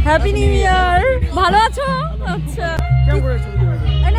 Happy new year. ভালো আছো? আচ্ছা,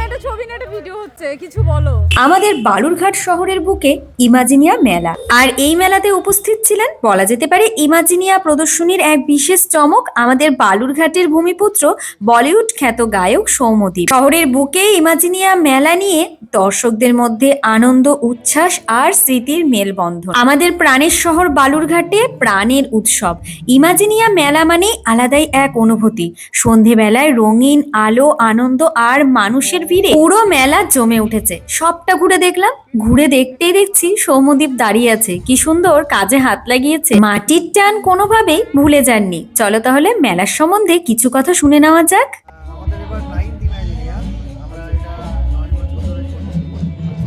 একটা ছবি না একটা ভিডিও হচ্ছে, কিছু বলো। আমাদের বালুরঘাট শহরের বুকে ইমাজিনিয়া মেলা, আর এই মেলাতে উপস্থিত ছিলেন বলা যেতে পারে ইমাজিনিয়া প্রদর্শনীর এক বিশেষ চমক আমাদের বালুরঘাটের ভূমিপুত্র বলিউড খ্যাত গায়ক সৌম্যদীপ। শহরের বুকে ইমাজিনিয়া মেলা নিয়ে দর্শকদের মধ্যে আনন্দ, উচ্ছ্বাস আর স্মৃতির মেলবন্ধন। আমাদের প্রাণের শহর বালুরঘাটে প্রাণের উৎসব ইমাজিনিয়া মেলা মানে আলাদাই এক অনুভূতি। সন্ধেবেলায় রঙিন আলো, আনন্দ আর মানুষের ভিড়ে পুরো মেলা জমে উঠেছে। সবটা ঘুরে দেখলাম, ঘুরে দেখতেই দেখছি সৌম্যদীপ দাঁড়িয়ে আছে, কি সুন্দর কাজে হাত লাগিয়েছে। মাটির টান কোনোভাবেই ভুলে যাননি। চলো তাহলে মেলার সম্বন্ধে কিছু কথা শুনে নেওয়া যাক। আমাদের এবার 9th ইমাজিনিয়া, আমরা এটা 9 বছর ধরে করছি।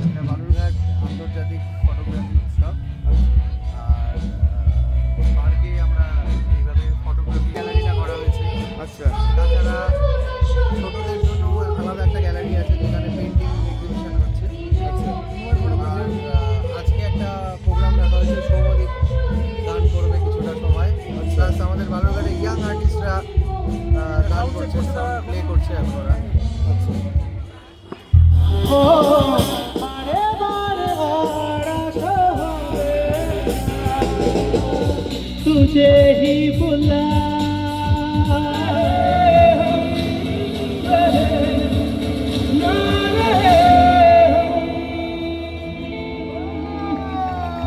এটা বালুরঘাট আন্তর্জাতিক ফটোগ্রাফি উৎসব। আর পার্কে আমরা এইভাবে ফটোগ্রাফি গ্যালারিটা করা হয়েছে। আচ্ছা, তাছাড়া ছোটদের জন্য আলাদা একটা গ্যালারি আছে যেখানে পেন্টিং এক্সিবিশন হচ্ছে। আচ্ছা, আজকে একটা প্রোগ্রাম রাখা হয়েছে, সৌম্যদীপ গান করবে কিছুটা সময়। প্লাস আমাদের বালুরঘাটে ইয়াং আর্টিস্টরা গান করছে, প্লে করছে এখন ওরা। तुझे ही बुला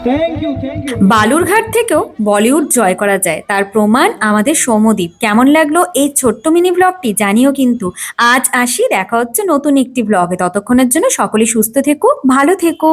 थैंक यू বালুরঘাট থেকেও বলিউড জয় করা যায়, তার প্রমাণ আমাদের সৌম্যদীপ। কেমন লাগলো এই ছোট্ট মিনি ব্লগটি জানিও কিন্তু। আজ আসি, দেখা হচ্ছে নতুন একটি ব্লগে। ততক্ষণের জন্য সকলে সুস্থ থেকো, ভালো থেকো।